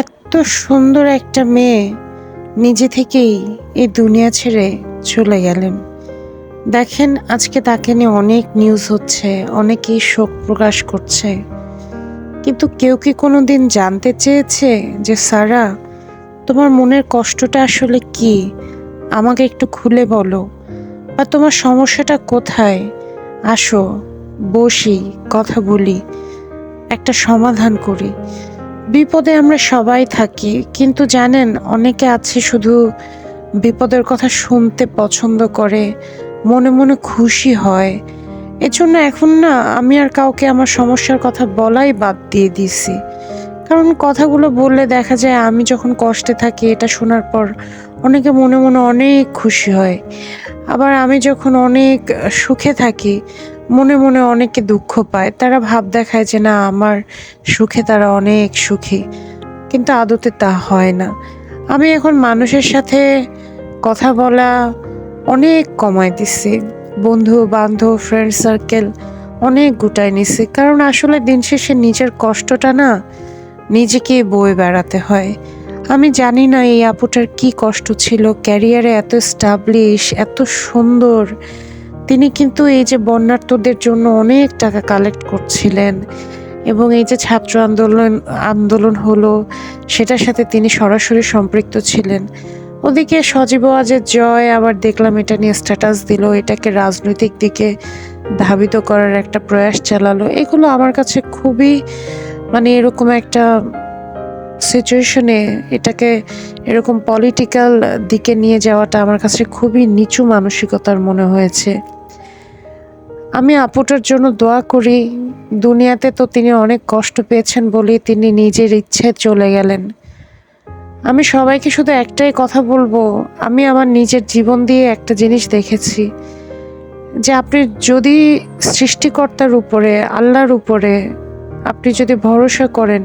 এত সুন্দর একটা মেয়ে নিজে থেকেই এই দুনিয়া ছেড়ে চলে গেলেন। দেখেন আজকে তাকে নিয়ে অনেক নিউজ হচ্ছে, অনেকেই শোক প্রকাশ করছে, কিন্তু কেউ কি কোনোদিন জানতে চেয়েছে যে সারা, তোমার মনের কষ্টটা আসলে কি? আমাকে একটু খুলে বলো, বা তোমার সমস্যাটা কোথায়? আসো, বসি, কথা বলি, একটা সমাধান করি। বিপদে আমরা সবাই থাকি, কিন্তু জানেন অনেকে আছে শুধু বিপদের কথা শুনতে পছন্দ করে, মনে মনে খুশি হয়। এজন্য এখন না আমি আর কাউকে আমার সমস্যার কথা বলাই বাদ দিয়ে দিছি। কারণ কথাগুলো বললে দেখা যায় আমি যখন কষ্টে থাকি এটা শোনার পর অনেকে মনে মনে অনেক খুশি হয়। আবার আমি যখন অনেক সুখে থাকি মনে মনে অনেকে দুঃখ পায়। তারা ভাব দেখায় যে না, আমার সুখে তারা অনেক সুখী, কিন্তু আদতে তা হয় না। আমি এখন মানুষের সাথে কথা বলা অনেক কমায় দিছি। বন্ধু বান্ধব ফ্রেন্ড সার্কেল অনেক গুটায় নিছি, কারণ আসলে দিন শেষে নিজের কষ্টটা না নিজেকে বয়ে বেড়াতে হয়। আমি জানি না এই আপুটার কি কষ্ট ছিল, ক্যারিয়ারে এত স্টাবলিশ, এত সুন্দর। তিনি কিন্তু এই যে বন্যার্তদের জন্য অনেক টাকা কালেক্ট করছিলেন, এবং এই যে ছাত্র আন্দোলন আন্দোলন হলো সেটার সাথে তিনি সরাসরি সম্পৃক্ত ছিলেন। ওদিকে সজীব ওয়াজেদ জয় আবার দেখলাম এটা নিয়ে স্ট্যাটাস দিল, এটাকে রাজনৈতিক দিকে ধাবিত করার একটা প্রয়াস চালালো। এগুলো আমার কাছে খুবই এরকম একটা সিচুয়েশনে এটাকে এরকম পলিটিক্যাল দিকে নিয়ে যাওয়াটা আমার কাছে খুবই নিচু মানসিকতার মনে হয়েছে। আমি আপুটার জন্য দোয়া করি। দুনিয়াতে তো তিনি অনেক কষ্ট পেয়েছেন বলেই তিনি নিজের ইচ্ছায় চলে গেলেন। আমি সবাইকে শুধু একটাই কথা বলবো, আমি আমার নিজের জীবন দিয়ে একটা জিনিস দেখেছি, যে আপনি যদি সৃষ্টিকর্তার উপরে, আল্লাহর উপরে আপনি যদি ভরসা করেন,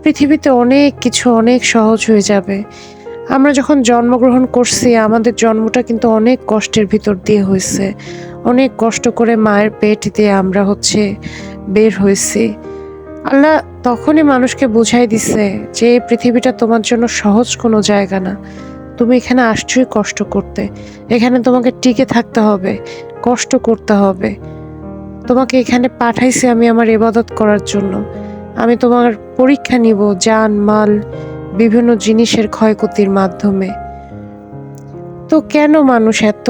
পৃথিবীতে অনেক কিছু অনেক সহজ হয়ে যাবে। আমরা যখন জন্মগ্রহণ করছি আমাদের জন্মটা কিন্তু অনেক কষ্টের ভিতর দিয়ে হয়েছে। অনেক কষ্ট করে মায়ের পেট দিয়ে আমরা বের হয়েছি। আল্লাহ তখনই মানুষকে বুঝাই দিছে যে এই পৃথিবীটা তোমার জন্য সহজ কোনো জায়গা না। তুমি এখানে আসছোই কষ্ট করতে, এখানে তোমাকে টিকে থাকতে হবে, কষ্ট করতে হবে। তোমাকে এখানে পাঠাইছি আমি আমার ইবাদত করার জন্য। আমি তোমার পরীক্ষা নিব জান মাল বিভিন্ন জিনিসের ক্ষয়ক্ষতির মাধ্যমে। তো কেন মানুষ এত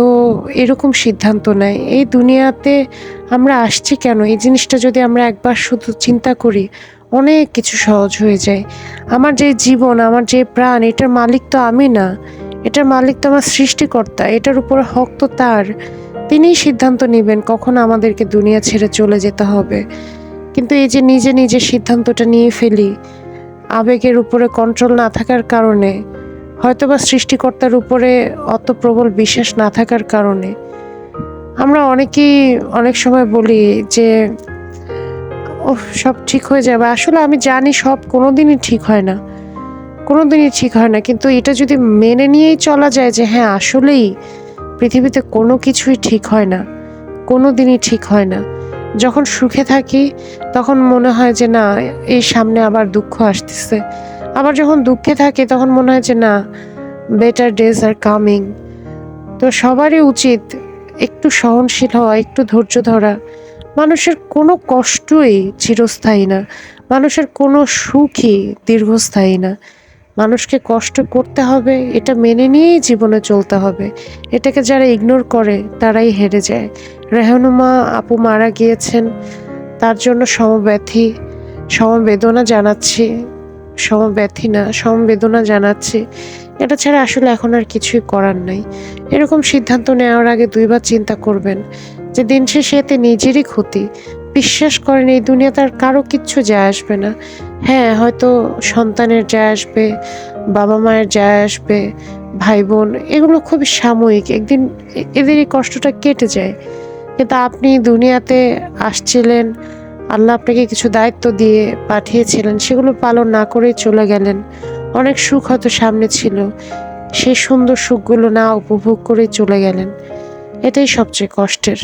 এরকম সিদ্ধান্ত নেয়? এই দুনিয়াতে আমরা আসছি কেন? এই জিনিসটা যদি আমরা একবার শুধু চিন্তা করি, অনেক কিছু সহজ হয়ে যায়। আমার যে জীবন, আমার যে প্রাণ, এটার মালিক তো আমি না, এটার মালিক তো আমার সৃষ্টিকর্তা। এটার উপরে হক তো তার। তিনিই সিদ্ধান্ত নেবেন কখন আমাদেরকে দুনিয়া ছেড়ে চলে যেতে হবে। কিন্তু এই যে নিজে নিজে সিদ্ধান্তটা নিয়ে ফেলি, আবেগের উপরে কন্ট্রোল না থাকার কারণে, হয়তোবা সৃষ্টিকর্তার উপরে অত প্রবল বিশ্বাস না থাকার কারণে আমরা অনেকেই অনেক সময় বলি যে সব ঠিক হয়ে যাবে। আসলে আমি জানি সব কোনোদিনই ঠিক হয় না, কোনোদিনই ঠিক হয় না, কিন্তু এটা যদি মেনে নিয়েই চলা যায় যে হ্যাঁ আসলেই পৃথিবীতে কোনো কিছুই ঠিক হয় না, কোনো দিনই ঠিক হয় না। যখন সুখে থাকি তখন মনে হয় যে না, এই সামনে আবার দুঃখ আসতেছে। আবার যখন দুঃখে থাকি তখন মনে হয় যে না, বেটার ডেজ আর কামিং। তো সবারই উচিত একটু সহনশীল হওয়া, একটু ধৈর্য ধরা। মানুষের কোনো কষ্টই চিরস্থায়ী না, মানুষের কোনো সুখই দীর্ঘস্থায়ী না। মানুষকে কষ্ট করতে হবে, এটা মেনে নিয়েই জীবনে চলতে হবে। এটাকে যারা ইগনোর করে তারাই হেরে যায়। রেহানুমা আপু মারা গিয়েছেন, তার জন্য সমবেদনা জানাচ্ছি। সমব্যথী না, সমবেদনা জানাচ্ছি। এটা ছাড়া আসলে এখন আর কিছুই করার নাই। এরকম সিদ্ধান্ত নেওয়ার আগে দুইবার চিন্তা করবেন, যে দিন শেষে এতে নিজেরই ক্ষতি। বিশ্বাস করেন এই দুনিয়াতে আর কারো কিচ্ছু যায় আসবে না। হ্যাঁ, হয়তো সন্তানের যায় আসবে, বাবা মায়ের যায় আসবে, ভাই বোন, এগুলো খুবই সাময়িক, একদিন এদের এই কষ্টটা কেটে যায়। কিন্তু আপনি দুনিয়াতে আসছিলেন, আল্লাহ আপনাকে কিছু দায়িত্ব দিয়ে পাঠিয়েছিলেন, সেগুলো পালন না করেই চলে গেলেন। অনেক সুখ হয়তো সামনে ছিল, সেই সুন্দর সুখগুলো না উপভোগ করেই চলে গেলেন। এটাই সবচেয়ে কষ্টের।